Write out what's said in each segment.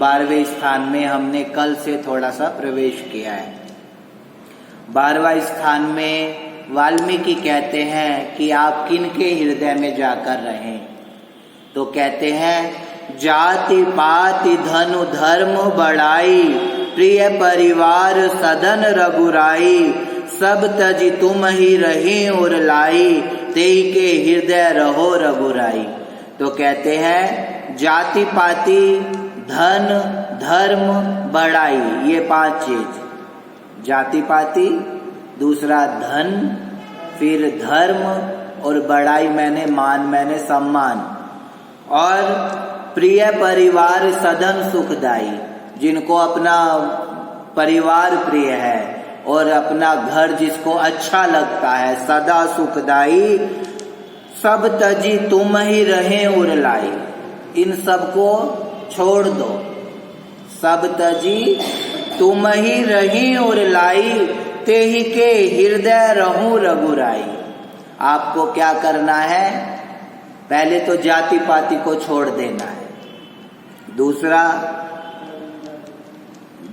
12वें स्थान में हमने कल से थोड़ा सा प्रवेश किया है। 12वां स्थान में वाल्मीकि कहते हैं कि आप किनके हृदय में जाकर रहें, तो कहते हैं जाति पाति धनु धर्म बढ़ाई, प्रिय परिवार सदन रघुराई, सब तजी तुम ही रही और लाई, तेई के हृदय रहो रघुराई। तो कहते हैं जाति पाति धन धर्म बढ़ाई, ये 5 चीज, जाति पाति, दूसरा धन, फिर धर्म, और बढ़ाई मैंने मान, मैंने सम्मान, और प्रिय परिवार सदन सुखदाई, जिनको अपना परिवार प्रिय है और अपना घर जिसको अच्छा लगता है, सदा सुखदाई, सब तजी तुम ही रहे और लाई, इन सबको छोड़ दो, सब तजी तुम ही रही और लाई, तेहि के हृदय रहूं रघुराई। आपको क्या करना है, पहले तो जाति पाति को छोड़ देना है, दूसरा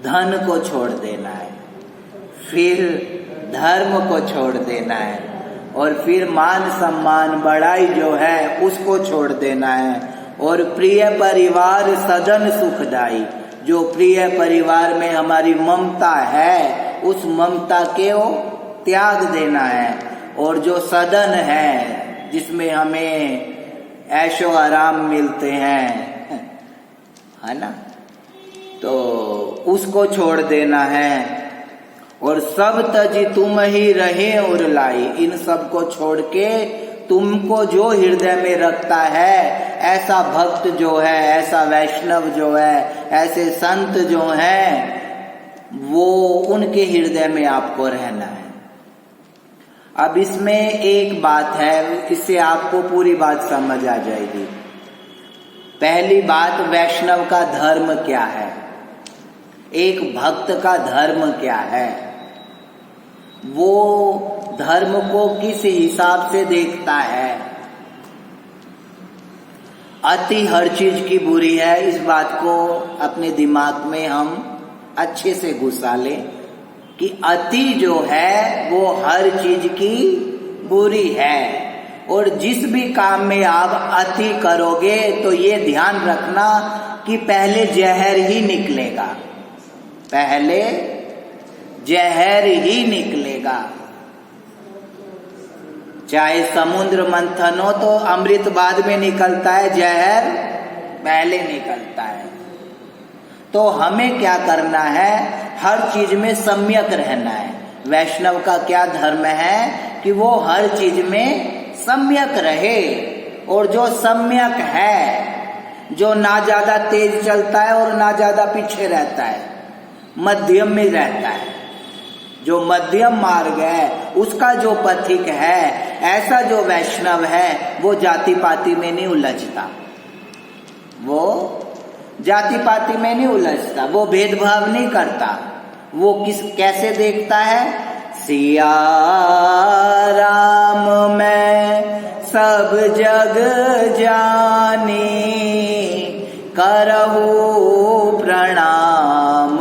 धन को छोड़ देना है, फिर धर्म को छोड़ देना है, और फिर मान सम्मान बढ़ाई जो है उसको छोड़ देना है, और प्रिय परिवार सदन सुखदाई, जो प्रिय परिवार में हमारी ममता है उस ममता को त्याग देना है, और जो सदन है जिसमें हमें ऐशो आराम मिलते हैं, है ना, तो उसको छोड़ देना है, और सब तजी तुम ही रहे और लाई, इन सब को छोड़ के तुमको जो हृदय में रखता है, ऐसा भक्त जो है, ऐसा वैष्णव जो है, ऐसे संत जो हैं, वो उनके हृदय में आपको रहना है। अब इसमें एक बात है, इससे आपको पूरी बात समझ आ जाएगी। पहली बात, वैष्णव का धर्म क्या है, एक भक्त का धर्म क्या है, वो धर्म को किस हिसाब से देखता है। अति हर चीज की बुरी है, इस बात को अपने दिमाग में हम अच्छे से घुसा लें कि अति जो है वो हर चीज की बुरी है, और जिस भी काम में आप अति करोगे तो ये ध्यान रखना कि पहले जहर ही निकलेगा, पहले जहर ही निकलेगा। चाहे समुद्र मंथन हो तो अमृत बाद में निकलता है, जहर पहले निकलता है। तो हमें क्या करना है, हर चीज में सम्यक रहना है। वैष्णव का क्या धर्म है कि वो हर चीज में सम्यक रहे, और जो सम्यक है, जो ना ज्यादा तेज चलता है और ना ज्यादा पीछे रहता है, मध्यम में रहता है, जो मध्यम मार्ग है, उसका जो पथिक है, ऐसा जो वैष्णव है, वो जाति पाति में नहीं उलझता, वो जाति पाति में नहीं उलझता, वो भेदभाव नहीं करता। वो कैसे देखता है, सिया राम मैं सब जग जानी, करहु प्रणाम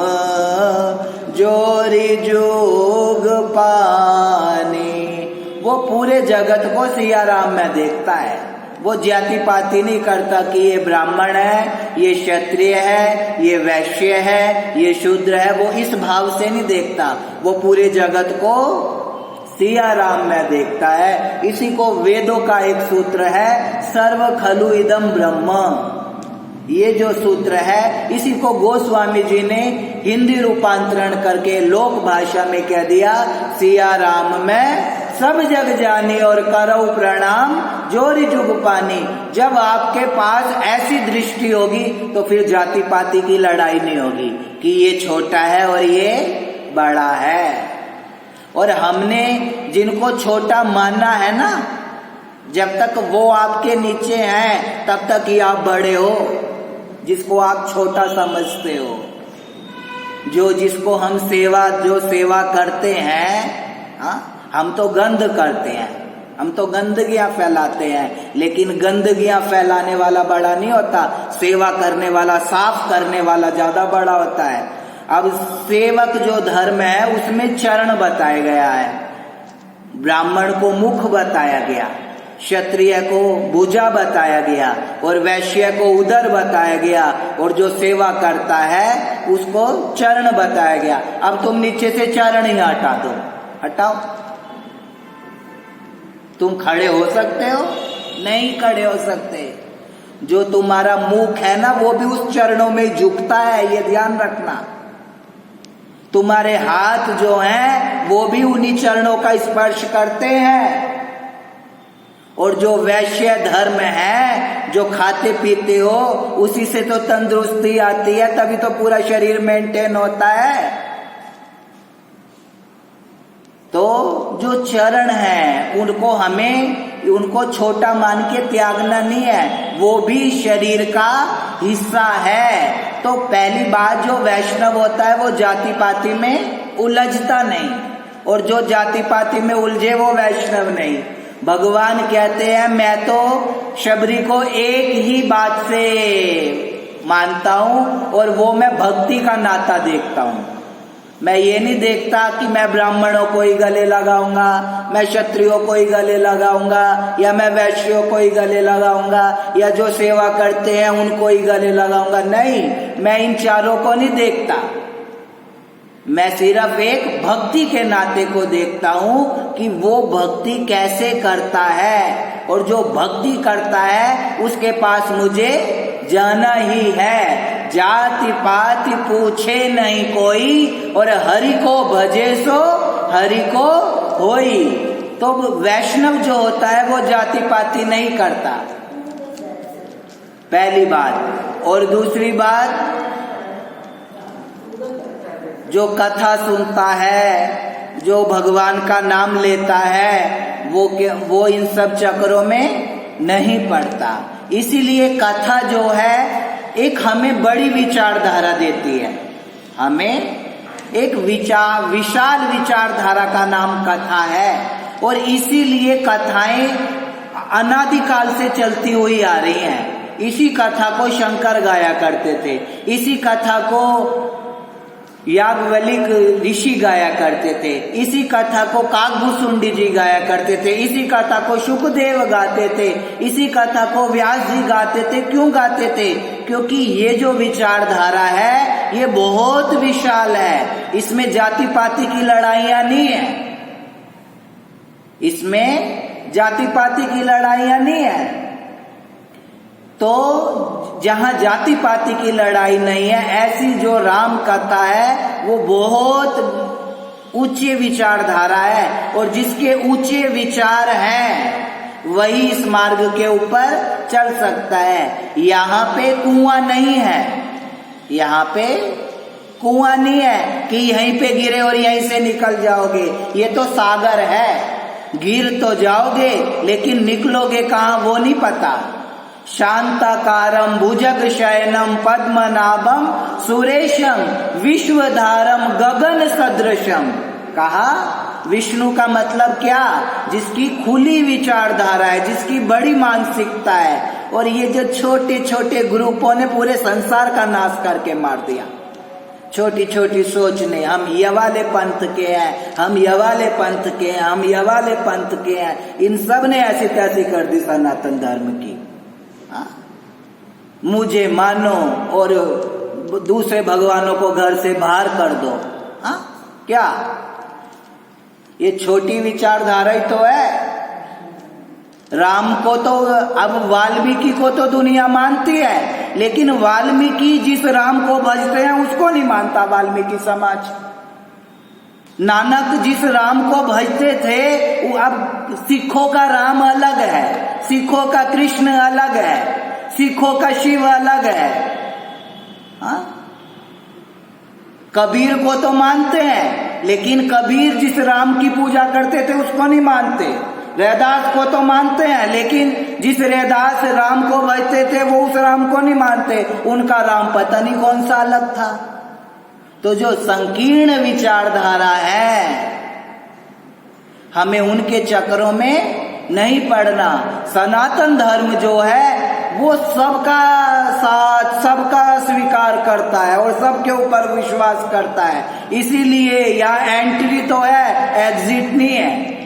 जोरी जोग पानी। वो पूरे जगत को सिया राम में देखता है, वो जाति पाति नहीं करता कि ये ब्राह्मण है, ये क्षत्रिय है, ये वैश्य है, ये शूद्र है, वो इस भाव से नहीं देखता, वो पूरे जगत को सिया राम में देखता है। इसी को वेदों का एक सूत्र है, सर्व खलु इदम ब्रह्म, ये जो सूत्र है इसी को गोस्वामी जी ने हिंदी रूपांतरण करके लोक भाषा में कह दिया, सिया राम में सब जग जानी और करऊ प्रणाम जोरी जुग पानी। जब आपके पास ऐसी दृष्टि होगी तो फिर जाति पाति की लड़ाई नहीं होगी कि ये छोटा है और ये बड़ा है। और हमने जिनको छोटा मानना है ना, जब तक वो आपके नीचे हैं तब तक ही आप बड़े हो। जिसको आप छोटा समझते हो, जो जिसको हम सेवा करते हैं, हाँ, हम तो गंध करते हैं, हम तो गंदगियां फैलाते हैं, लेकिन गंदगियां फैलाने वाला बड़ा नहीं होता, सेवा करने वाला, साफ करने वाला ज्यादा बड़ा होता है। अब सेवक जो धर्म है उसमें चरण बताया गया है, ब्राह्मण को मुख बताया गया, क्षत्रिय को भुजा बताया गया और वैश्य को उदर बताया गया, और जो सेवा करता है उसको चरण बताया गया। अब तुम नीचे से चरण ही हटा दो, हटाओ। तुम खड़े हो सकते हो? नहीं खड़े हो सकते। जो तुम्हारा मुख है ना वो भी उस चरणों में झुकता है, ये ध्यान रखना। तुम्हारे हाथ जो हैं वो भी उन्हीं चरणों का स्पर्श करते हैं। और जो वैश्य धर्म है, जो खाते पीते हो, उसी से तो तंदुरुस्ती आती है, तभी तो पूरा शरीर मेंटेन होता है। तो जो चरण है उनको हमें, उनको छोटा मान के त्यागना नहीं है, वो भी शरीर का हिस्सा है। तो पहली बात, जो वैष्णव होता है वो जाति पाति में उलझता नहीं, और जो जाति पाति में उलझे वो वैष्णव नहीं। भगवान कहते हैं मैं तो शबरी को एक ही बात से मानता हूं, और वो मैं भक्ति का नाता देखता हूं। मैं ये नहीं देखता कि मैं ब्राह्मणों को ही गले लगाऊंगा, मैं क्षत्रियों को ही गले लगाऊंगा, या मैं वैश्यों को ही गले लगाऊंगा, या जो सेवा करते हैं उनको ही गले लगाऊंगा। नहीं, मैं इन चारों को नहीं देखता। मैं सिर्फ एक भक्ति के नाते को देखता हूं कि वो भक्ति कैसे करता है, और जो भक्ति करता है उसके पास मुझे जाना ही है। जाति पाति पूछे नहीं कोई, और हरि को भजे सो हरि को होई। तो वैष्णव जो होता है वो जाति पाति नहीं करता, पहली बात। और दूसरी बात, जो कथा सुनता है, जो भगवान का नाम लेता है, वो इन सब चक्रों में नहीं पड़ता। इसीलिए कथा जो है एक हमें बड़ी विचारधारा देती है। हमें एक विशाल विचारधारा का नाम कथा है, और इसीलिए कथाएं अनादिकाल से चलती हुई आ रही हैं। इसी कथा को शंकर गाया करते थे, इसी कथा को याज्ञवल्क्य ऋषि गाया करते थे, इसी कथा को काकभूषुंडी जी गाया करते थे, इसी कथा को शुकदेव गाते थे, इसी कथा को व्यास जी गाते थे। क्यों गाते थे? क्योंकि ये जो विचारधारा है ये बहुत विशाल है। इसमें जाति पाति की लड़ाइयां नहीं है, इसमें जाति पाति की लड़ाइयां नहीं है। तो जहां जाति पाति की लड़ाई नहीं है, ऐसी जो राम कथा है वो बहुत ऊंचे विचारधारा है, और जिसके ऊंचे विचार हैं वही इस मार्ग के ऊपर चल सकता है। यहाँ पे कुआं नहीं है, यहाँ पे कुआं नहीं है कि यहीं पे गिरे और यहीं से निकल जाओगे। ये तो सागर है, गिर तो जाओगे लेकिन निकलोगे कहाँ वो नहीं पता। शांताकारं भुजगशयनं पद्मनाभं सुरेशं विश्वधारं गगन सदृशम। कहा विष्णु का मतलब क्या? जिसकी खुली विचारधारा है, जिसकी बड़ी मानसिकता है। और ये जो छोटे छोटे ग्रुपों ने पूरे संसार का नाश करके मार दिया। छोटी छोटी सोच ने, हम ये वाले पंथ के हैं, हम ये वाले पंथ के हैं, हम ये वाले पंथ के हैं, इन सब ने ऐसी तैसी कर दी सनातन धर्म की। मुझे मानो और दूसरे भगवानों को घर से बाहर कर दो। क्या ये छोटी विचारधारा ही तो है? राम को तो, अब वाल्मीकि को तो दुनिया मानती है, लेकिन वाल्मीकि जिस राम को भजते हैं उसको नहीं मानता वाल्मीकि समाज। नानक जिस राम को भजते थे, वो अब सिखों का राम अलग है, सिखों का कृष्ण अलग है, सिखों का शिव अलग है। कबीर को तो मानते हैं, लेकिन कबीर जिस राम की पूजा करते थे उसको नहीं मानते। रैदास को तो मानते हैं, लेकिन जिस रैदास राम को भजते थे वो उस राम को नहीं मानते। उनका राम पता नहीं कौन सा अलग था। तो जो संकीर्ण विचारधारा है, हमें उनके चक्रों में नहीं पढ़ना। सनातन धर्म जो है वो सबका साथ, सबका स्वीकार करता है और सबके ऊपर विश्वास करता है। इसीलिए यहाँ एंट्री तो है, एग्जिट नहीं है।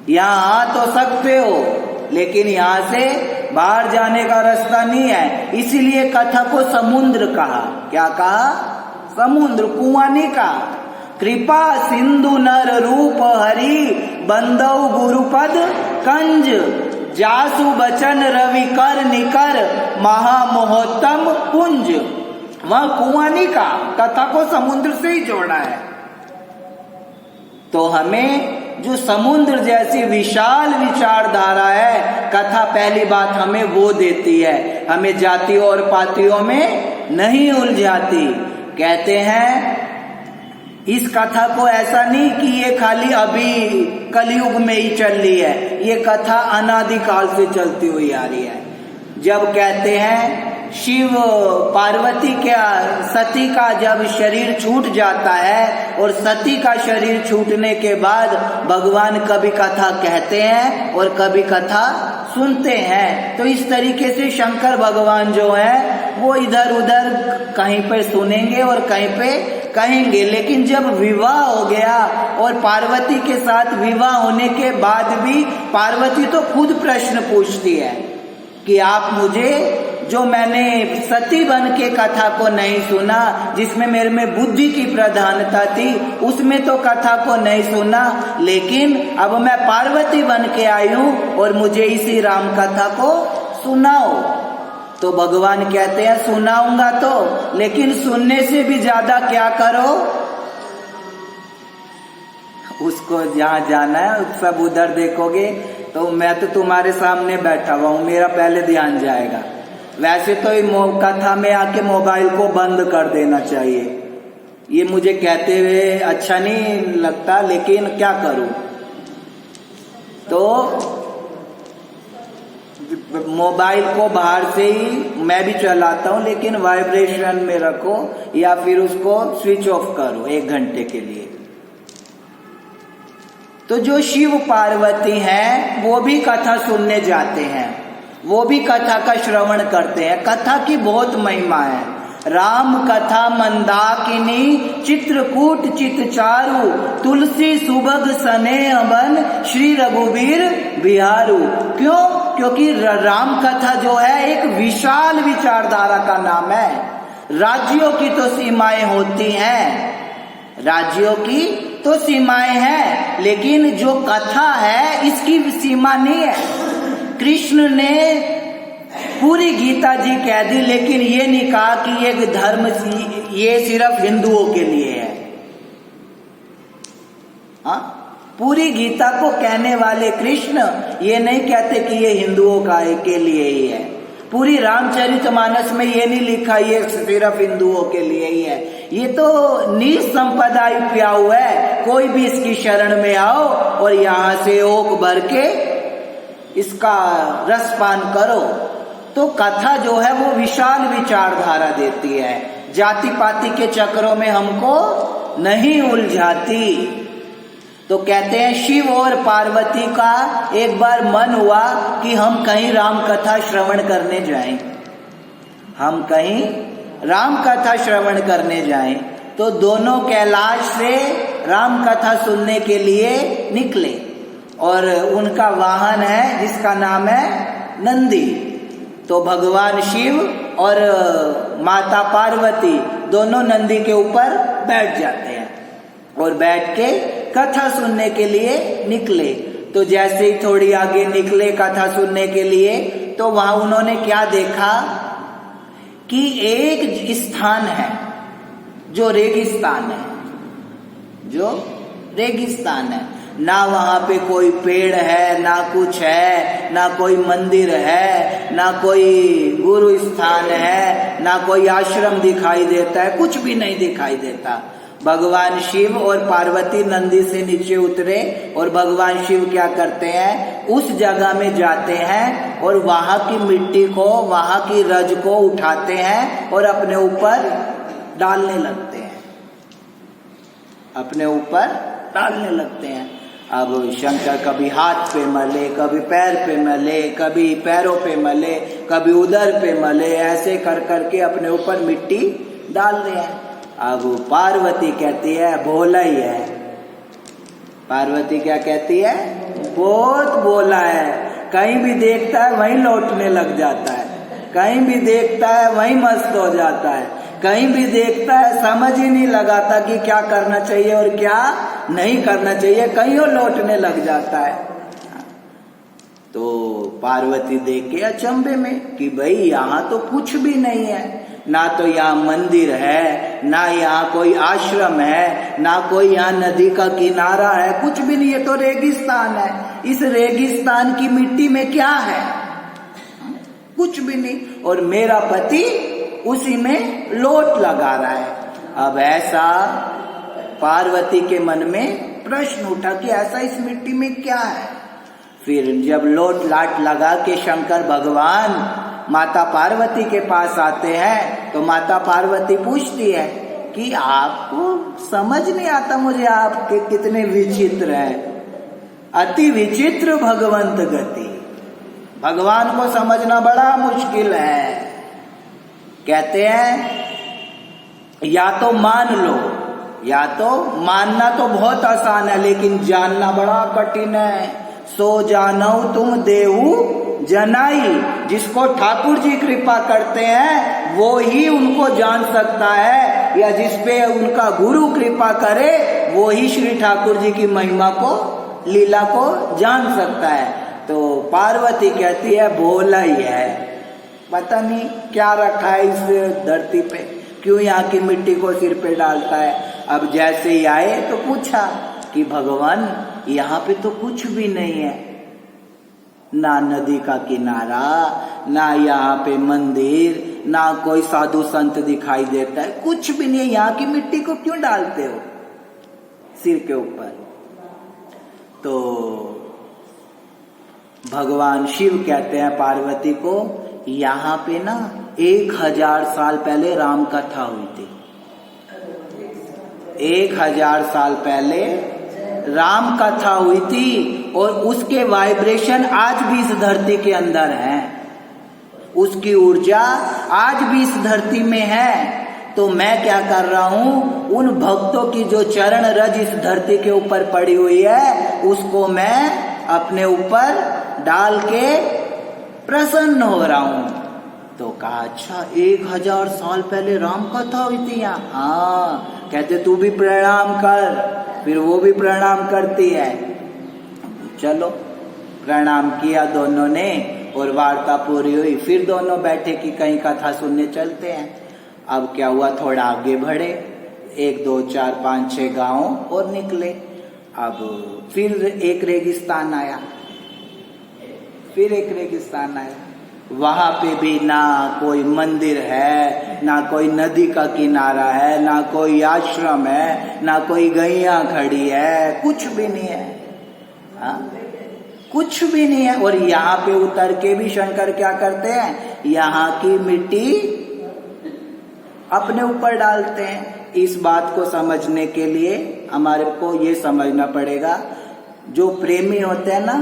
यहाँ आ तो सकते हो लेकिन यहाँ से बाहर जाने का रास्ता नहीं है। इसीलिए कथा को समुद्र कहा। क्या कहा? समुद्र, कुआं नहीं कहा। कृपा सिंधु नर रूप हरि बंदौ गुरुपद कंज जासु बचन रवि कर निकर महामोहतम पुंज। वह कुआं नहीं कहा, कथा को समुद्र से ही जोड़ा है। तो हमें जो समुद्र जैसी विशाल विचारधारा है, कथा पहली बात हमें वो देती है, हमें जातियों और पातियों में नहीं उलझाती। कहते हैं इस कथा को ऐसा नहीं कि ये खाली अभी कलयुग में ही चल रही है, ये कथा अनादिकाल से चलती हुई आ रही है। जब कहते हैं शिव पार्वती का, सती का जब शरीर छूट जाता है और सती का शरीर छूटने के बाद भगवान कभी कथा कहते हैं और कभी कथा सुनते हैं। तो इस तरीके से शंकर भगवान जो है वो इधर उधर कहीं पे सुनेंगे और कहीं पे कहेंगे। लेकिन जब विवाह हो गया और पार्वती के साथ विवाह होने के बाद भी पार्वती तो खुद प्रश्न पूछती है कि आप मुझे, जो मैंने सती बन के कथा को नहीं सुना, जिसमें मेरे में बुद्धि की प्रधानता थी, उसमें तो कथा को नहीं सुना, लेकिन अब मैं पार्वती बन के आई हूं और मुझे इसी राम कथा को सुनाओ। तो भगवान कहते हैं सुनाऊंगा तो, लेकिन सुनने से भी ज्यादा क्या करो, उसको जहां जाना है सब उधर देखोगे तो मैं तो तुम्हारे सामने बैठा हुआ हूं, मेरा पहले ध्यान जाएगा। वैसे तो कथा में आके मोबाइल को बंद कर देना चाहिए। ये मुझे कहते हुए अच्छा नहीं लगता, लेकिन क्या करूं। तो मोबाइल को बाहर से ही मैं भी चलाता हूं, लेकिन वाइब्रेशन में रखो या फिर उसको स्विच ऑफ करो 1 घंटे के लिए। तो जो शिव पार्वती हैं वो भी कथा सुनने जाते हैं, वो भी कथा का श्रवण करते हैं। कथा की बहुत महिमा है। राम कथा मंदाकिनी चित्रकूट चित चारु तुलसी सुभग स्नेह बन श्री रघुवीर बिहारू। क्यों? क्योंकि राम कथा जो है एक विशाल विचारधारा का नाम है। राज्यों की तो सीमाएं होती हैं, राज्यों की तो सीमाएं हैं, लेकिन जो कथा है इसकी सीमा नहीं है। कृष्ण ने पूरी गीता जी कह दी, लेकिन ये नहीं कहा कि ये धर्म ये सिर्फ हिंदुओं के लिए है। हाँ, पूरी गीता को कहने वाले कृष्ण ये नहीं कहते कि ये हिंदुओं का के लिए ही है। पूरी रामचरितमानस में ये नहीं लिखा ये सिर्फ हिंदुओं के लिए ही है। ये तो निसंपदा प्याऊ है, कोई भी इसकी शरण में आओ और यहाँ से ओक भर के इसका रसपान करो। तो कथा जो है वो विशाल विचारधारा देती है, जाति पाति के चक्रों में हमको नहीं उलझाती। तो कहते हैं शिव और पार्वती का एक बार मन हुआ कि हम कहीं राम कथा श्रवण करने जाएं, हम कहीं राम कथा श्रवण करने जाएं। तो दोनों कैलाश से राम कथा सुनने के लिए निकले और उनका वाहन है जिसका नाम है नंदी। तो भगवान शिव और माता पार्वती दोनों नंदी के ऊपर बैठ जाते हैं और बैठ के कथा सुनने के लिए निकले। तो जैसे ही थोड़ी आगे निकले कथा सुनने के लिए, तो वहां उन्होंने क्या देखा कि एक स्थान है जो रेगिस्तान है, जो रेगिस्तान है। ना वहां पे कोई पेड़ है, ना कुछ है, ना कोई मंदिर है, ना कोई गुरु स्थान है, ना कोई आश्रम दिखाई देता है, कुछ भी नहीं दिखाई देता। भगवान शिव और पार्वती नंदी से नीचे उतरे और भगवान शिव क्या करते हैं, उस जगह में जाते हैं और वहां की मिट्टी को, वहां की रज को उठाते हैं और अपने ऊपर डालने लगते हैं, अपने ऊपर डालने लगते हैं। अब शंकर कभी हाथ पे मले, कभी पैर पे मले, कभी पैरों पे मले, कभी उदर पे मले, ऐसे कर करके अपने ऊपर मिट्टी डाल रहे हैं। अब पार्वती कहती है भोला ही है। पार्वती क्या कहती है? बहुत भोला है, कहीं भी देखता है वहीं लौटने लग जाता है, कहीं भी देखता है वहीं मस्त हो जाता है, कहीं भी देखता है समझ ही नहीं लगाता कि क्या करना चाहिए और क्या नहीं करना चाहिए, कहीं वो लौटने लग जाता है। तो पार्वती देख के अचंभे में कि भाई यहाँ तो कुछ भी नहीं है, ना तो यहाँ मंदिर है, ना यहाँ कोई आश्रम है, ना कोई यहाँ नदी का किनारा है, कुछ भी नहीं, ये तो रेगिस्तान है। इस रेगिस्तान की मिट्टी में क्या है? कुछ भी नहीं, और मेरा पति उसी में लोट लगा रहा है। अब ऐसा पार्वती के मन में प्रश्न उठा कि ऐसा इस मिट्टी में क्या है। फिर जब लोट लाट लगा के शंकर भगवान माता पार्वती के पास आते हैं तो माता पार्वती पूछती है कि आपको समझ नहीं आता मुझे, आपके कितने विचित्र हैं, अति विचित्र भगवंत गति, भगवान को समझना बड़ा मुश्किल है। कहते हैं या तो मान लो, या तो मानना तो बहुत आसान है लेकिन जानना बड़ा कठिन है। सो जानो तुम देहु जनाई, जिसको ठाकुर जी कृपा करते हैं वो ही उनको जान सकता है, या जिसपे उनका गुरु कृपा करे वो ही श्री ठाकुर जी की महिमा को, लीला को जान सकता है। तो पार्वती कहती है भोला ही है, पता नहीं क्या रखा है इस धरती पे, क्यों यहाँ की मिट्टी को सिर पे डालता है। अब जैसे ही आए तो पूछा कि भगवान यहाँ पे तो कुछ भी नहीं है, ना नदी का किनारा, ना यहाँ पे मंदिर, ना कोई साधु संत दिखाई देता है, कुछ भी नहीं है, यहाँ की मिट्टी को क्यों डालते हो सिर के ऊपर? तो भगवान शिव कहते हैं पार्वती को, यहाँ पे ना 1000 साल पहले राम कथा हुई थी। 1000 साल पहले राम कथा हुई थी और उसके वाइब्रेशन आज भी इस धरती के अंदर हैं, उसकी ऊर्जा आज भी इस धरती में है। तो मैं क्या कर रहा हूं, उन भक्तों की जो चरण रज इस धरती के ऊपर पड़ी हुई है उसको मैं अपने ऊपर डाल के प्रसन्न हो रहा हूं। तो कहा अच्छा 1000 साल पहले राम कथा हुई थी यहाँ? हाँ। कहते तू भी प्रणाम कर। फिर वो भी प्रणाम करती है। चलो प्रणाम किया दोनों ने और वार्ता पूरी हुई। फिर दोनों बैठे कि कहीं कथा सुनने चलते हैं। अब क्या हुआ, थोड़ा आगे बढ़े, 1 2 4 5 6 गांव और निकले। अब फिर एक रेगिस्तान आया, फिर एक रेगिस्तान आया। वहां पे भी ना कोई मंदिर है, ना कोई नदी का किनारा है, ना कोई आश्रम है, ना कोई गैया खड़ी है, कुछ भी नहीं है। हाँ? कुछ भी नहीं है। और यहाँ पे उतर के भी शंकर क्या करते हैं, यहाँ की मिट्टी अपने ऊपर डालते हैं। इस बात को समझने के लिए हमारे को ये समझना पड़ेगा, जो प्रेमी होते हैं ना,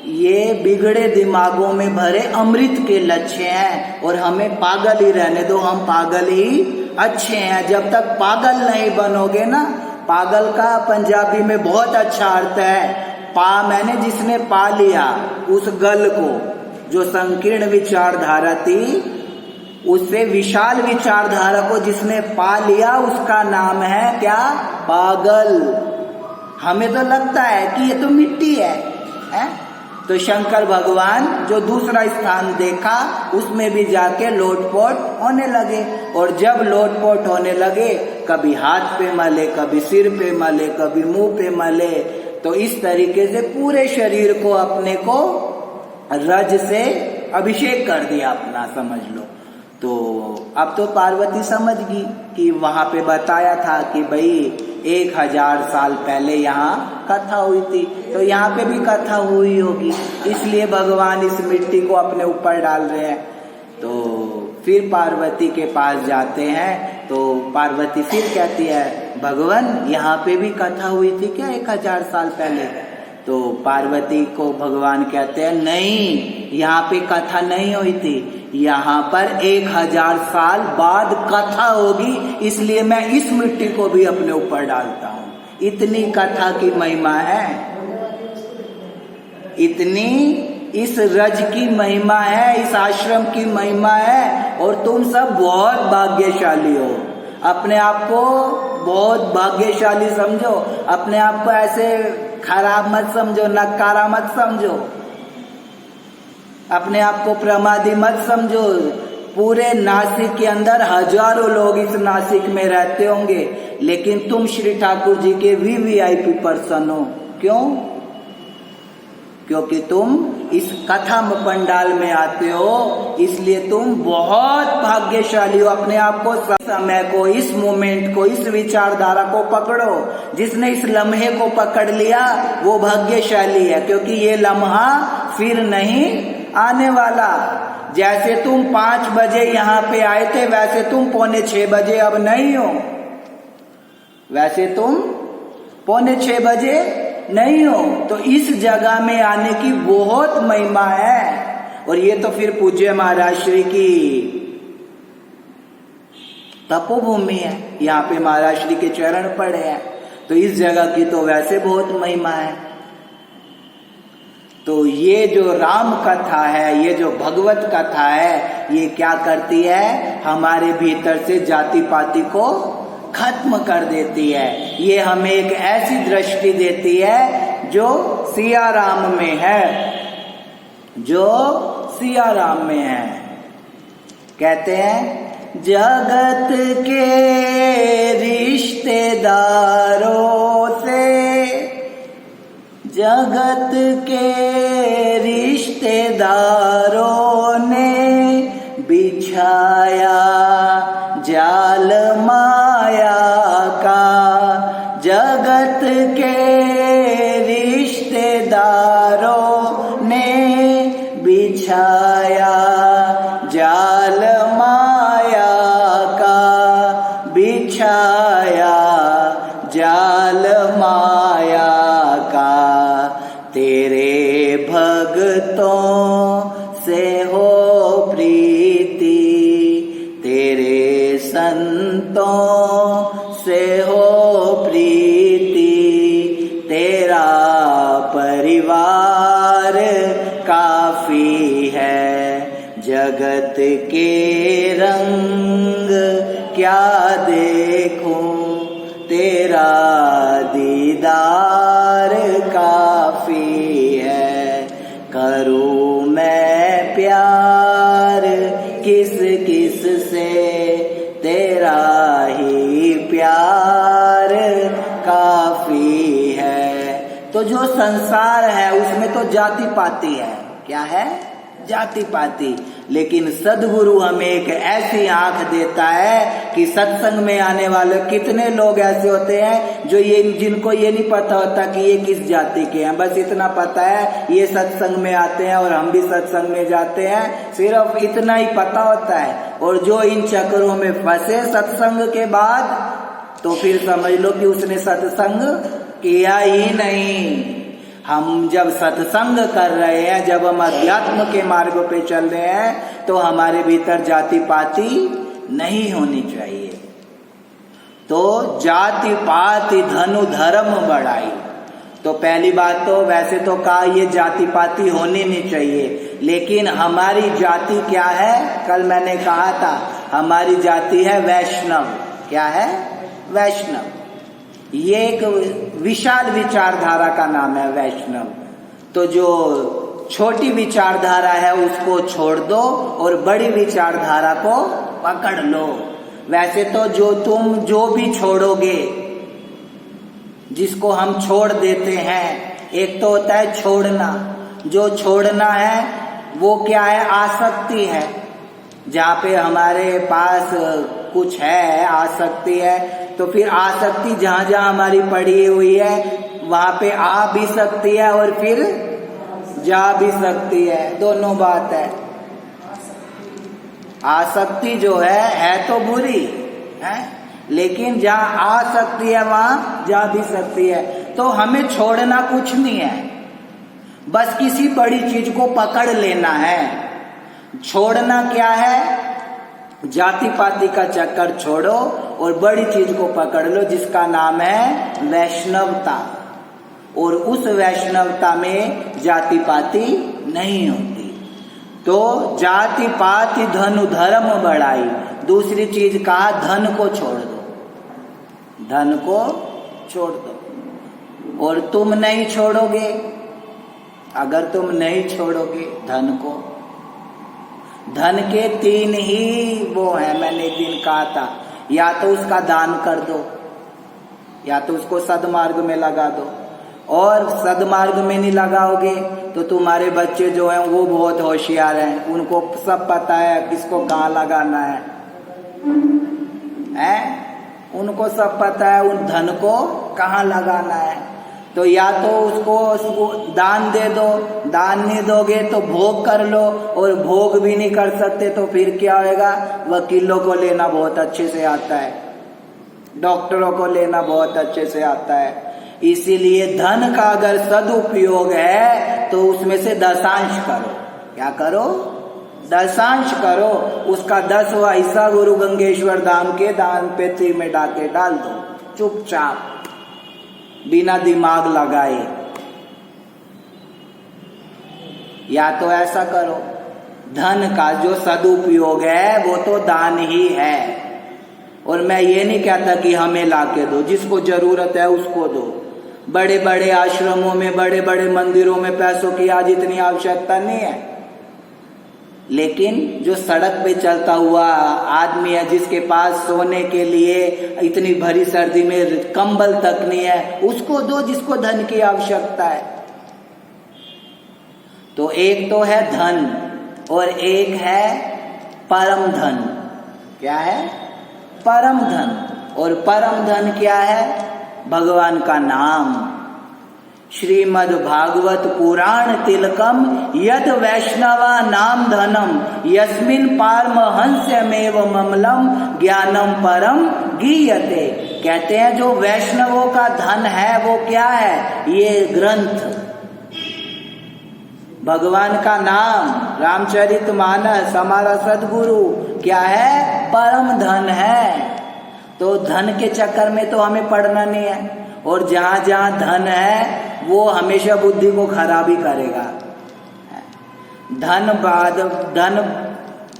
ये बिगड़े दिमागों में भरे अमृत के लच्छे हैं और हमें पागल ही रहने दो, हम पागल ही अच्छे हैं। जब तक पागल नहीं बनोगे ना, पागल का पंजाबी में बहुत अच्छा अर्थ है, पा मैंने जिसने पा लिया उस गल को, जो संकीर्ण विचारधारा थी उससे विशाल विचारधारा को जिसने पा लिया उसका नाम है क्या, पागल। हमें तो लगता है कि ये तो मिट्टी है? तो शंकर भगवान जो दूसरा स्थान देखा उसमें भी जाके लोटपोट होने लगे। और जब लोटपोट होने लगे, कभी हाथ पे मले, कभी सिर पे मले, कभी मुंह पे मले, तो इस तरीके से पूरे शरीर को अपने को रज से अभिषेक कर दिया अपना, समझ लो। तो अब तो पार्वती समझ गई कि वहां पे बताया था कि भाई 1000 साल पहले यहाँ कथा हुई थी, तो यहाँ पे भी कथा हुई होगी, इसलिए भगवान इस मिट्टी को अपने ऊपर डाल रहे हैं। तो फिर पार्वती के पास जाते हैं तो पार्वती फिर कहती है, भगवान यहाँ पे भी कथा हुई थी क्या 1000 साल पहले? तो पार्वती को भगवान कहते हैं नहीं, यहाँ पे कथा नहीं हुई थी, यहाँ पर 1000 साल बाद कथा होगी, इसलिए मैं इस मिट्टी को भी अपने ऊपर डालता हूँ। इतनी कथा की महिमा है, इतनी इस रज की महिमा है, इस आश्रम की महिमा है। और तुम सब बहुत भाग्यशाली हो, अपने आप को बहुत भाग्यशाली समझो, अपने आप को ऐसे खराब मत समझो, नकारा मत समझो, अपने आप को प्रमादी मत समझो। पूरे नासिक के अंदर हजारों लोग इस नासिक में रहते होंगे, लेकिन तुम श्री ठाकुर जी के VVIP पर्सन हो। क्यों? क्योंकि तुम इस कथा पंडाल में आते हो, इसलिए तुम बहुत भाग्यशाली हो। अपने आप को, समय को, इस मोमेंट को, इस विचारधारा को पकड़ो। जिसने इस लम्हे को पकड़ लिया वो भाग्यशाली है, क्योंकि ये लम्हा फिर नहीं आने वाला। जैसे तुम 5 बजे यहाँ पे आए थे, वैसे तुम 5:45 बजे अब नहीं हो, वैसे तुम 5:45 बजे नहीं हो। तो इस जगह में आने की बहुत महिमा है। और ये तो फिर पूज्य महाराज श्री की तपोभूमि है, यहाँ पे महाराज श्री के चरण पड़े हैं, तो इस जगह की तो वैसे बहुत महिमा है। तो ये जो राम कथा है, ये जो भगवत कथा है, ये क्या करती है? हमारे भीतर से जाति पाति को खत्म कर देती है। ये हमें एक ऐसी दृष्टि देती है जो सिया राम में है, जो सिया राम में है। कहते हैं जगत के रिश्तेदारों से, जगत के रिश्तेदारों ने बिछाया जाल माया का, जगत के रिश्तेदारों ने बिछाया जाल माया का, बिछाया जाल माया का। तेरे भक्तों से हो प्रीति, तेरे संतों से हो प्रीति, तेरा परिवार काफी है। जगत के रंग क्या देखूं, तेरा दीदार काफी है। करूं मैं प्यार किस किस से, तेरा ही प्यार काफी है। तो जो संसार है उसमें तो जाति पाति है, क्या है? जाति पाति। लेकिन सदगुरु हमें एक ऐसी आंख देता है कि सत्संग में आने वाले कितने लोग ऐसे होते हैं जो जिनको ये नहीं पता होता कि ये किस जाति के हैं, बस इतना पता है ये सत्संग में आते हैं और हम भी सत्संग में जाते हैं, सिर्फ इतना ही पता होता है। और जो इन चक्रों में फंसे सत्संग के बाद, तो फिर समझ लो कि उसने सत्संग किया ही नहीं। हम जब सत्संग कर रहे हैं, जब हम अध्यात्म के मार्ग पे चल रहे हैं, तो हमारे भीतर जाति पाति नहीं होनी चाहिए। तो जाति पाति धनु धर्म बढ़ाई। तो पहली बात तो वैसे तो कहा ये जाति पाति होनी नहीं चाहिए, लेकिन हमारी जाति क्या है? कल मैंने कहा था हमारी जाति है वैष्णव। क्या है? वैष्णव। ये एक विशाल विचारधारा का नाम है वैष्णव। तो जो छोटी विचारधारा है उसको छोड़ दो और बड़ी विचारधारा को पकड़ लो। वैसे तो तुम जो भी छोड़ोगे, जिसको हम छोड़ देते हैं, एक तो होता है छोड़ना। जो छोड़ना है वो क्या है? आसक्ति है। जहाँ पे हमारे पास कुछ है, आसक्ति है, तो फिर आसक्ति जहाँ जहाँ हमारी पड़ी हुई है वहाँ पे आ भी सकती है और फिर जा भी सकती है, दोनों बात है। आसक्ति जो है तो बुरी है, लेकिन जहाँ आ सकती है वहाँ जा भी सकती है। तो हमें छोड़ना कुछ नहीं है, बस किसी बड़ी चीज को पकड़ लेना है। छोड़ना क्या है? जाति पाति का चक्कर छोड़ो और बड़ी चीज को पकड़ लो जिसका नाम है वैष्णवता। और उस वैष्णवता में जाति पाति नहीं होती। तो जाति पाति धनु धर्म बढ़ाई। दूसरी चीज कहा धन को छोड़ दो, धन को छोड़ दो। और तुम नहीं छोड़ोगे, अगर तुम नहीं छोड़ोगे धन को, धन के 3 ही वो है, मैंने एक दिन कहा था, या तो उसका दान कर दो, या तो उसको सदमार्ग में लगा दो। और सदमार्ग में नहीं लगाओगे तो तुम्हारे बच्चे जो हैं वो बहुत होशियार हैं, उनको सब पता है किसको कहाँ लगाना है, उनको सब पता है उन धन को कहाँ लगाना है। तो या तो उसको दान दे दो, दान नहीं दोगे तो भोग कर लो, और भोग भी नहीं कर सकते तो फिर क्या होएगा? वकीलों को लेना बहुत अच्छे से आता है, डॉक्टरों को लेना बहुत अच्छे से आता है। इसीलिए धन का अगर सदुपयोग है तो उसमें से दशांश करो। क्या करो? दशांश करो। उसका 10वां हिस्सा गुरु गंगेश्वर धाम के दान पेटी में डाके डाल दो, चुपचाप, बिना दिमाग लगाए। या तो ऐसा करो, धन का जो सदुपयोग है वो तो दान ही है। और मैं ये नहीं कहता कि हमें लाके दो, जिसको जरूरत है उसको दो। बड़े बड़े आश्रमों में, बड़े बड़े मंदिरों में पैसों की आज इतनी आवश्यकता नहीं है, लेकिन जो सड़क पे चलता हुआ आदमी है, जिसके पास सोने के लिए इतनी भरी सर्दी में कंबल तक नहीं है, उसको दो, जिसको धन की आवश्यकता है। तो एक तो है धन और एक है परम धन। क्या है? परम धन। और परम धन क्या है? भगवान का नाम। श्रीमद् भागवत पुराण तिलकम यद वैष्णवा नाम धनम यस्मिन पारमहंस्यमेव ममलम ज्ञानम परम गीयते। कहते हैं जो वैष्णवों का धन है वो क्या है? ये ग्रंथ, भगवान का नाम, रामचरितमानस, हमारा सदगुरु क्या है? परम धन है। तो धन के चक्कर में तो हमें पड़ना नहीं है। और जहां जहां धन है वो हमेशा बुद्धि को खराब ही करेगा। धन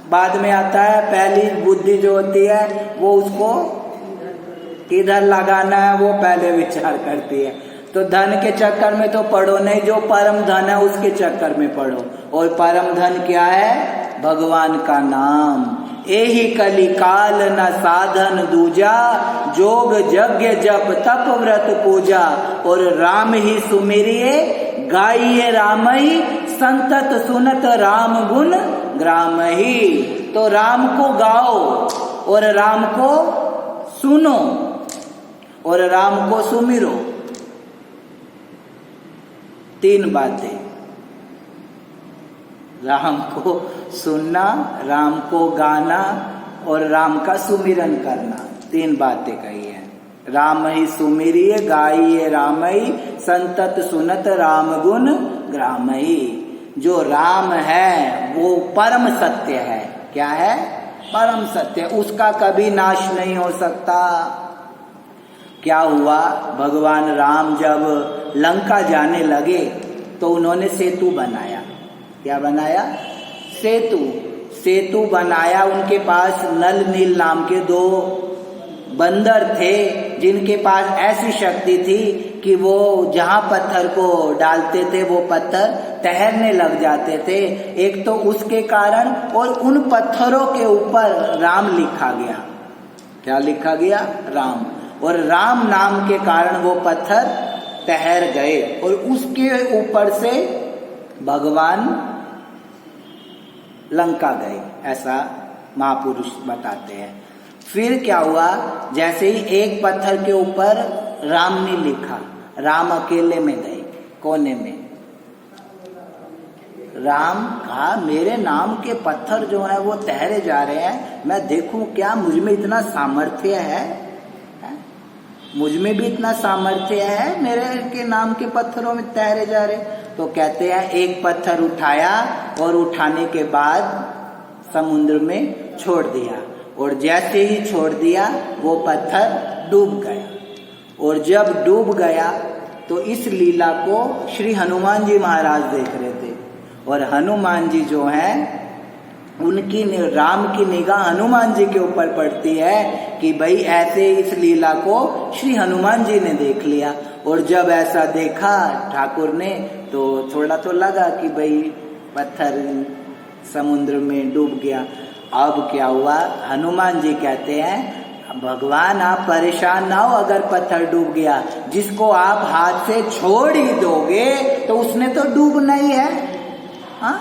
बाद में आता है। पहली बुद्धि जो होती है वो उसको किधर लगाना है वो पहले विचार करती है। तो धन के चक्कर में तो पढ़ो नहीं, जो परम धन है उसके चक्कर में पढ़ो। और परम धन क्या है? भगवान का नाम। एहि कली काल न साधन दूजा, जोग यज्ञ जप तप व्रत पूजा। और राम ही सुमिरिये गाइये रामई, संतत सुनत राम गुण ग्राम ही। तो राम को गाओ और राम को सुनो और राम को सुमिरो। 3 बातें, राम को सुनना, राम को गाना और राम का सुमिरन करना। 3 बातें कही है। राम ही सुमिरिये गाइये रामई, संतत सुनत राम गुण ग्रामई। जो राम है वो परम सत्य है। क्या है? परम सत्य, उसका कभी नाश नहीं हो सकता। क्या हुआ? भगवान राम जब लंका जाने लगे तो उन्होंने सेतु बनाया। क्या बनाया? सेतु। सेतु बनाया। उनके पास नल नील नाम के 2 बंदर थे जिनके पास ऐसी शक्ति थी कि वो जहां पत्थर को डालते थे वो पत्थर तैरने लग जाते थे। एक तो उसके कारण, और उन पत्थरों के ऊपर राम लिखा गया। क्या लिखा गया? राम। और राम नाम के कारण वो पत्थर तैर गए और उसके ऊपर से भगवान लंका गए, ऐसा महापुरुष बताते हैं। फिर क्या हुआ? जैसे ही एक पत्थर के ऊपर राम ने लिखा, राम अकेले में गए कोने में। राम कहा मेरे नाम के पत्थर जो है वो तैरे जा रहे हैं, मैं देखूं क्या मुझ में इतना सामर्थ्य है। मुझ में भी इतना सामर्थ्य है, मेरे के नाम के पत्थरों में तैरे जा रहे। तो कहते हैं एक पत्थर उठाया और उठाने के बाद समुद्र में छोड़ दिया, और जैसे ही छोड़ दिया वो पत्थर डूब गया। और जब डूब गया तो इस लीला को श्री हनुमान जी महाराज देख रहे थे, और हनुमान जी जो हैं उनकी राम की निगाह हनुमान जी के ऊपर पड़ती है कि भाई ऐसे इस लीला को श्री हनुमान जी ने देख लिया। और जब ऐसा देखा ठाकुर ने तो थोड़ा तो लगा कि भाई पत्थर समुद्र में डूब गया। अब क्या हुआ, हनुमान जी कहते हैं भगवान आप परेशान ना हो, अगर पत्थर डूब गया, जिसको आप हाथ से छोड़ ही दोगे तो उसने तो डूबना ही है। हाँ,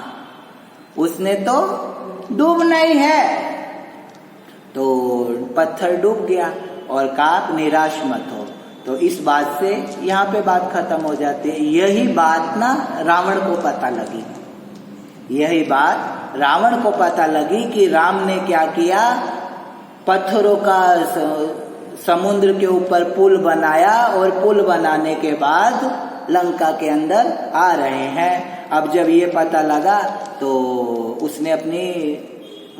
उसने तो डूबना ही है। तो पत्थर डूब गया और कहा आप निराश मत हो। तो इस बात से यहाँ पे बात खत्म हो जाती है। यही बात ना रावण को पता लगी, यही बात रावण को पता लगी कि राम ने क्या किया, पत्थरों का समुद्र के ऊपर पुल बनाया, और पुल बनाने के बाद लंका के अंदर आ रहे हैं। अब जब ये पता लगा तो उसने अपनी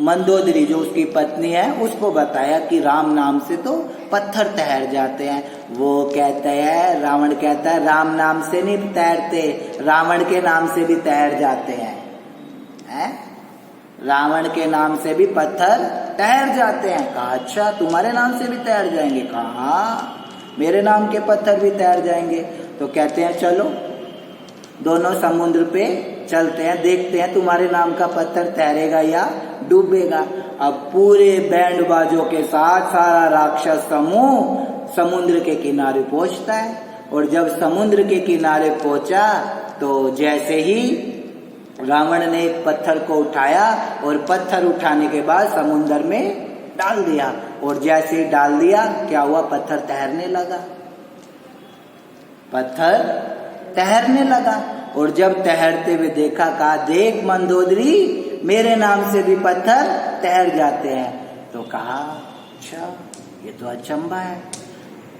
मंदोदरी जो उसकी पत्नी है उसको बताया कि राम नाम से तो पत्थर तैर जाते हैं। वो कहते हैं, रावण कहता है राम नाम से नहीं तैरते, रावण के नाम से भी तैर जाते हैं। रावण के नाम से भी पत्थर तैर जाते हैं। कहा अच्छा तुम्हारे नाम से भी तैर जाएंगे? कहा हाँ, मेरे नाम के पत्थर भी तैर जाएंगे। तो कहते हैं चलो दोनों समुद्र पे चलते हैं, देखते हैं तुम्हारे नाम का पत्थर तैरेगा या डूबेगा। अब पूरे बैंड बाजों के साथ सारा राक्षस समूह समुद्र के किनारे पहुंचता है, और जब समुद्र के किनारे पहुंचा तो जैसे ही रावण ने एक पत्थर को उठाया, और पत्थर उठाने के बाद समुद्र में डाल दिया, और जैसे ही डाल दिया क्या हुआ, पत्थर तैरने लगा, पत्थर तैरने लगा। और जब तैरते हुए देखा, कहा देख मंदोदरी मेरे नाम से भी पत्थर तैर जाते हैं। तो कहा अच्छा ये तो अचंभा है।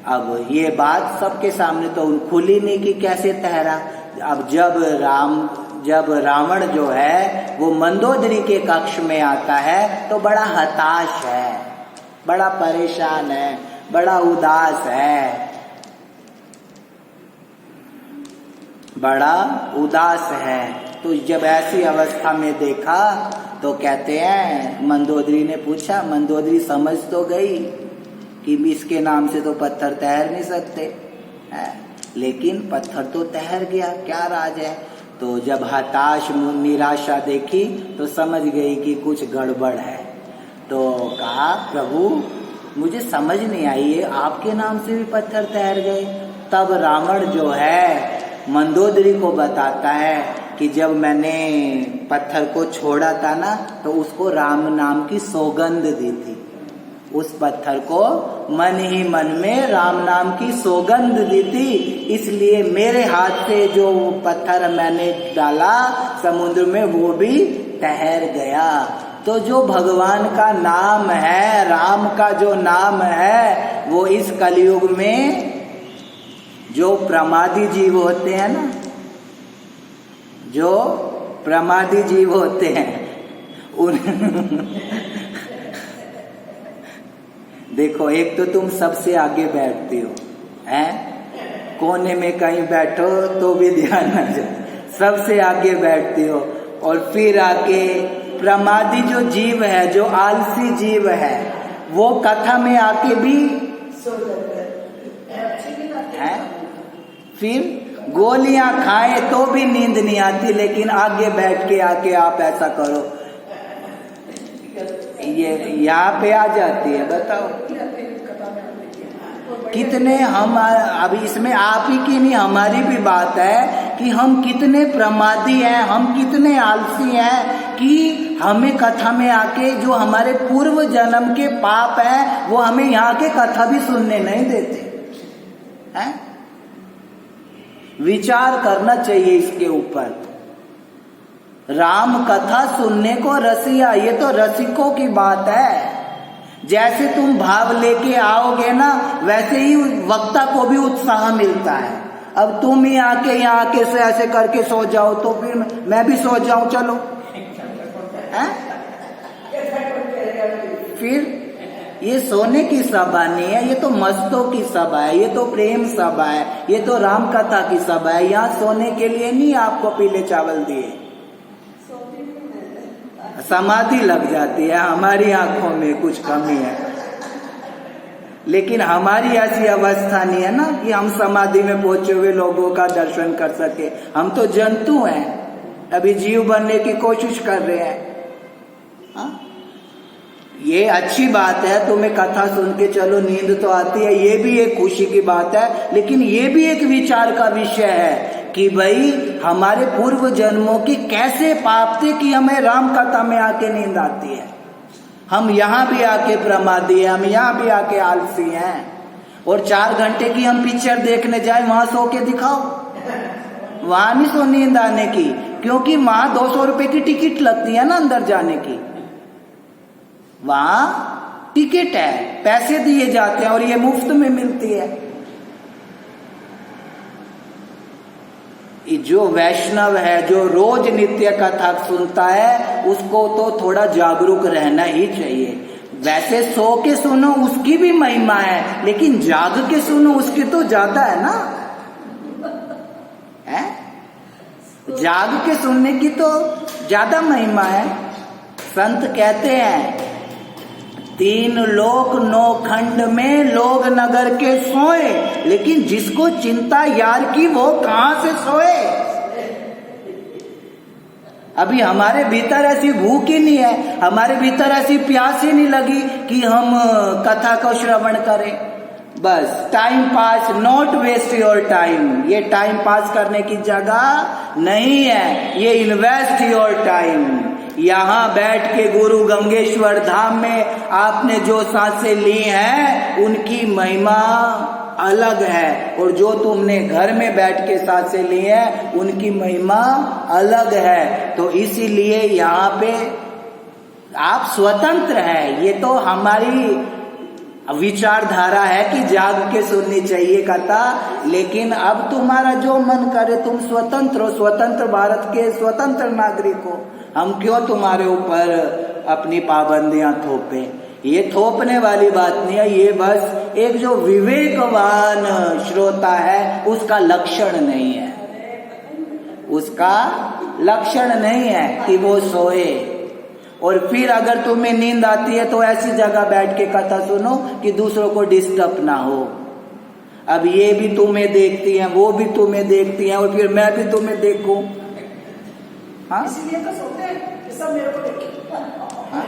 अब ये बात सबके सामने तो खुली नहीं कि कैसे तैरा। अब जब रावण जो है वो मंदोदरी के कक्ष में आता है तो बड़ा हताश है, बड़ा परेशान है, बड़ा उदास है, बड़ा उदास है। तो जब ऐसी अवस्था में देखा तो कहते हैं, मंदोदरी ने पूछा, मंदोदरी समझ तो गई कि इसके नाम से तो पत्थर तैर नहीं सकते है, लेकिन पत्थर तो तैर गया, क्या राज है। तो जब हताश निराशा देखी तो समझ गई कि कुछ गड़बड़ है। तो कहा प्रभु मुझे समझ नहीं आई है, आपके नाम से भी पत्थर तैर गए। तब रावण जो है मंदोदरी को बताता है कि जब मैंने पत्थर को छोड़ा था ना तो उसको राम नाम की सौगंध दी थी, उस पत्थर को मन ही मन में राम नाम की सौगंध दी थी, इसलिए मेरे हाथ से जो पत्थर मैंने डाला समुद्र में वो भी तैर गया। तो जो भगवान का नाम है, राम का जो नाम है, वो इस कलयुग में जो प्रमादी जीव होते हैं ना, जो प्रमादी जीव होते हैं उन देखो, एक तो तुम सबसे आगे बैठती हो, हैं? कोने में कहीं बैठो तो भी ध्यान न जाए, सबसे आगे बैठती हो। और फिर आके प्रमादी जो जीव है, जो आलसी जीव है, वो कथा में आके भी है, फिर गोलियां खाए तो भी नींद नहीं आती, लेकिन आगे बैठ के आके आप ऐसा करो, ये यहाँ पे आ जाती है। बताओ कितने हम, अभी इसमें आप ही की नहीं हमारी भी बात है कि हम कितने प्रमादी हैं, हम कितने आलसी हैं कि हमें कथा में आके जो हमारे पूर्व जन्म के पाप है वो हमें यहाँ के कथा भी सुनने नहीं देते हैं। विचार करना चाहिए इसके ऊपर। राम कथा सुनने को रसिया, ये तो रसिकों की बात है, जैसे तुम भाव लेके आओगे ना, वैसे ही वक्ता को भी उत्साह मिलता है। अब तुम ही आके यहाँ आके से ऐसे करके सो जाओ तो फिर मैं भी सो जाऊं, चलो है? फिर ये सोने की सभा नहीं है, ये तो मस्तों की सभा है, ये तो प्रेम सभा है, ये तो राम कथा की सभा है। यहाँ सोने के लिए नहीं आपको पीले चावल दिए, समाधि लग जाती है। हमारी आंखों में कुछ कमी है, लेकिन हमारी ऐसी अवस्था नहीं है ना कि हम समाधि में पहुंचे हुए लोगों का दर्शन कर सके। हम तो जंतु हैं, अभी जीव बनने की कोशिश कर रहे हैं। हाँ? ये अच्छी बात है, तुम्हें कथा सुन के चलो नींद तो आती है, ये भी एक खुशी की बात है, लेकिन ये भी एक विचार का विषय है कि भाई हमारे पूर्व जन्मों की कैसे पाप थे कि हमें राम कथा में आके नींद आती है। हम यहाँ भी आके प्रमादी हैं, हम यहाँ भी आके आलसी हैं, और 4 घंटे की हम पिक्चर देखने जाए, वहां सो के दिखाओ, वहां नहीं सो नींद आने की, क्योंकि वहां 200 रुपए की टिकट लगती है ना अंदर जाने की। वहां टिकट है, पैसे दिए जाते हैं और ये मुफ्त में मिलती है। जो वैष्णव है, जो रोज नित्य कथा सुनता है, उसको तो थोड़ा जागरूक रहना ही चाहिए। वैसे सो के सुनो उसकी भी महिमा है, लेकिन जाग के सुनो उसकी तो ज्यादा है ना, है? जाग के सुनने की तो ज्यादा महिमा है। संत कहते हैं 3 लोक 9 खंड में लोग नगर के सोए, लेकिन जिसको चिंता यार की वो कहां से सोए। अभी हमारे भीतर ऐसी भूख ही नहीं है, हमारे भीतर ऐसी प्यास ही नहीं लगी कि हम कथा को श्रवण करें। बस time pass, not waste your time. ये टाइम पास करने की जगह नहीं है, ये इन्वेस्ट योर टाइम। यहाँ बैठ के गुरु गंगेश्वर धाम में आपने जो सांसें ली हैं उनकी महिमा अलग है, और जो तुमने घर में बैठ के सांसें ली हैं उनकी महिमा अलग है। तो इसीलिए यहाँ पे आप स्वतंत्र हैं। ये तो हमारी विचारधारा है कि जाग के सुननी चाहिए कथा, लेकिन अब तुम्हारा जो मन करे तुम स्वतंत्र हो, स्वतंत्र भारत के स्वतंत्र नागरिक हो। हम क्यों तुम्हारे ऊपर अपनी पाबंदियां थोपे। ये थोपने वाली बात नहीं है, ये बस एक जो विवेकवान श्रोता है उसका लक्षण नहीं है, उसका लक्षण नहीं है कि वो सोए। और फिर अगर तुम्हें नींद आती है तो ऐसी जगह बैठ के कथा सुनो कि दूसरों को डिस्टर्ब ना हो। अब ये भी तुम्हें देखती हैं, वो भी तुम्हें देखती हैं, और फिर मैं भी तुम्हें देखूं। हाँ? इसलिए तो सोते हैं कि सब मेरे को देखें। हाँ?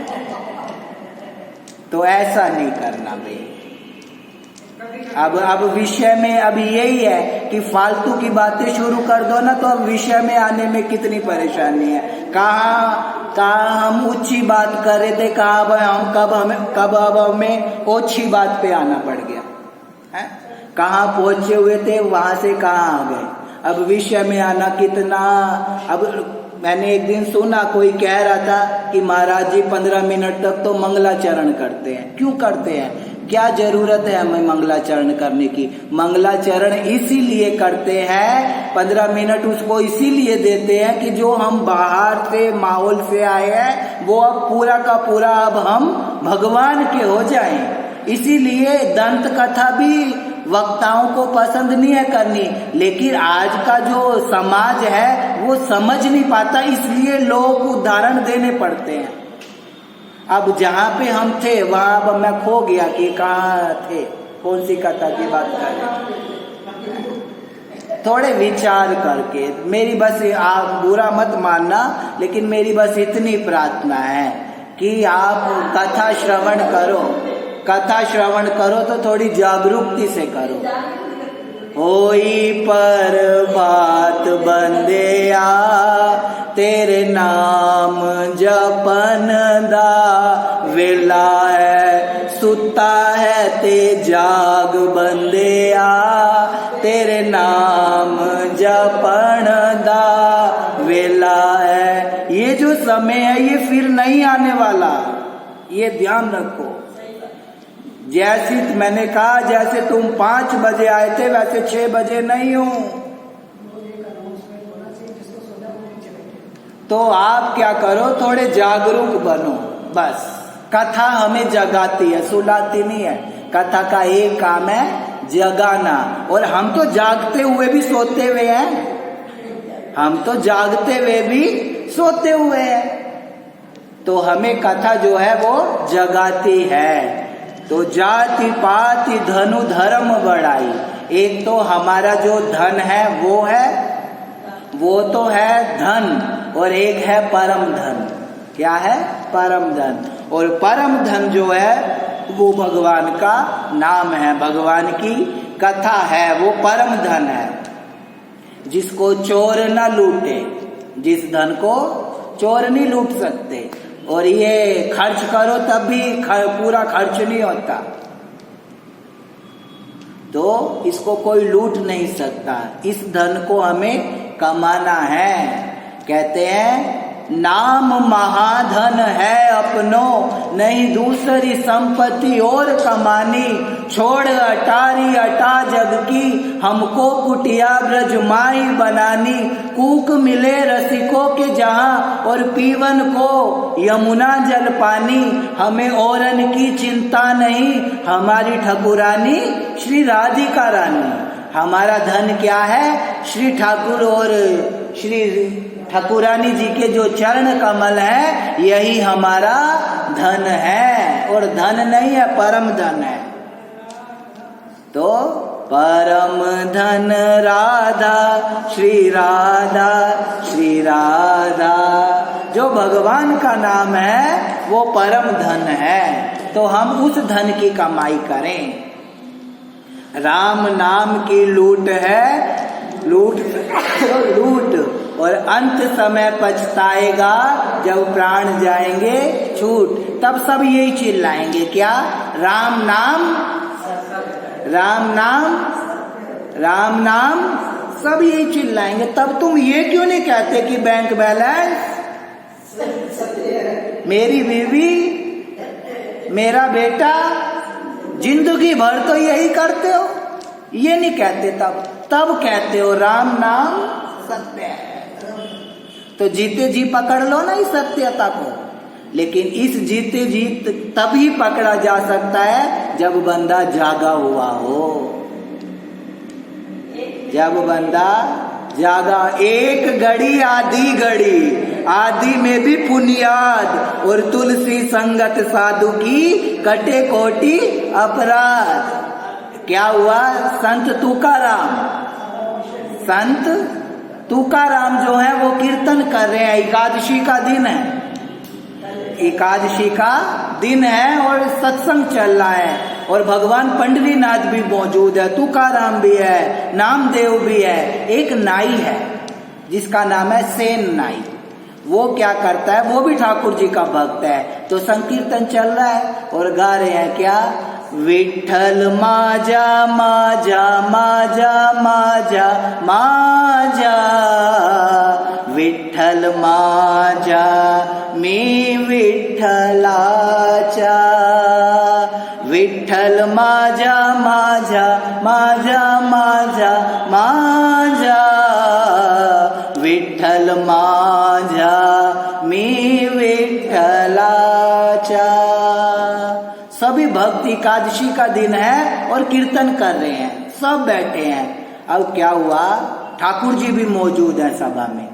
तो ऐसा नहीं करना भाई। अब विषय में अभी यही है कि फालतू की बातें शुरू कर दो ना, तो अब विषय में आने में कितनी परेशानी है। कहाँ हम ऊंची बात कर रहे थे, कब अब हमें ओछी बात पे आना पड़ गया है। कहाँ पहुंचे हुए थे, वहां से कहाँ आ गए। अब विषय में आना कितना। अब मैंने एक दिन सुना, कोई कह रहा था कि महाराज जी 15 मिनट तक तो मंगलाचरण करते हैं। क्यों करते हैं, क्या जरूरत है हमें मंगलाचरण करने की। मंगलाचरण इसीलिए करते हैं, 15 मिनट उसको इसीलिए देते हैं कि जो हम बाहर से माहौल से आए हैं वो अब पूरा का पूरा अब हम भगवान के हो जाएं। इसीलिए दंत कथा भी वक्ताओं को पसंद नहीं है करनी, लेकिन आज का जो समाज है वो समझ नहीं पाता, इसलिए लोग उदाहरण देने पड़ते हैं। अब जहाँ पे हम थे वहां अब मैं खो गया कि कहाँ थे, कौन सी कथा की बात कर रहे। थोड़े विचार करके, मेरी बस आप बुरा मत मानना, लेकिन मेरी बस इतनी प्रार्थना है कि आप कथा श्रवण करो। कथा श्रवण करो तो थोड़ी जागरूकती से करो। होई पर बात बंदेया, तेरे नाम जपन दा वेला है। सुता है ते जाग बंदेया, तेरे नाम जपन दा वेला है। ये जो समय है ये फिर नहीं आने वाला, ये ध्यान रखो। जैसी मैंने कहा जैसे तुम 5 बजे आए थे वैसे 6 बजे नहीं हूं। तो आप क्या करो, थोड़े जागरूक बनो। बस कथा हमें जगाती है, सुलाती नहीं है। कथा का एक काम है जगाना, और हम तो जागते हुए भी सोते हुए हैं। हम तो जागते हुए भी सोते हुए हैं। तो हमें कथा जो है वो जगाती है। तो जाति पाति धनु धर्म बढ़ाई। एक तो हमारा जो धन है वो तो है धन, और एक है परम धन। क्या है? परम धन। और परम धन जो है वो भगवान का नाम है, भगवान की कथा है, वो परम धन है जिसको चोर न लूटे। जिस धन को चोर नहीं लूट सकते। और ये खर्च करो तब भी पूरा खर्च नहीं होता, तो इसको कोई लूट नहीं सकता। इस धन को हमें कमाना है। कहते हैं नाम महाधन है अपनो, नहीं दूसरी संपत्ति और कमानी। छोड़ अटारी अटा जग की, हमको कुटिया ब्रज माई बनानी। कूक मिले रसिकों के जहां, और पीवन को यमुना जल पानी। हमें औरन की चिंता नहीं, हमारी ठकुरानी श्री राधिका रानी। हमारा धन क्या है? श्री ठाकुर और श्री ठाकुरानी जी के जो चरण कमल है, यही हमारा धन है। और धन नहीं है, परम धन है। तो परम धन राधा श्री राधा, श्री राधा। जो भगवान का नाम है वो परम धन है। तो हम उस धन की कमाई करें। राम नाम की लूट है, लूट लूट, और अंत समय पछताएगा जब प्राण जाएंगे छूट। तब सब यही चिल्लाएंगे, क्या? राम नाम, राम नाम, राम नाम, सब यही चिल्लाएंगे। तब तुम ये क्यों नहीं कहते कि बैंक बैलेंस, मेरी बीवी, मेरा बेटा, जिंदगी भर तो यही करते हो? ये नहीं कहते। तब कहते हो राम नाम सत्य है। तो जीते जी पकड़ लो ना इस सत्यता को। लेकिन इस जीते जी तभी पकड़ा जा सकता है जब बंदा जागा हुआ हो। जब बंदा जागा, एक घड़ी आधी घड़ी, आदि में भी पुनियाद। और तुलसी संगत साधु की कटे कोटि अपराध। क्या हुआ? संत तुकाराम जो है वो कीर्तन कर रहे हैं। एकादशी का दिन है, एकादशी का दिन है और सत्संग चल रहा है। और भगवान पंडरीनाथ भी मौजूद है, तुकाराम भी है, नामदेव भी है। एक नाई है जिसका नाम है सेन नाई। वो क्या करता है? वो भी ठाकुर जी का भक्त है। तो संकीर्तन चल रहा है और गा रहे हैं क्या? विठ्ठल माजा माजा माजा माजा माजा, विठ्ठल माजा मी विठ्ठलाचा। विठ्ठल माजा माजा माजा माजा माजा, विठ्ठल माजा मी विठ्ठलाचा। सभी भक्त एकादशी का दिन है और कीर्तन कर रहे हैं, सब बैठे हैं। अब क्या हुआ? ठाकुर जी भी मौजूद है सभा में।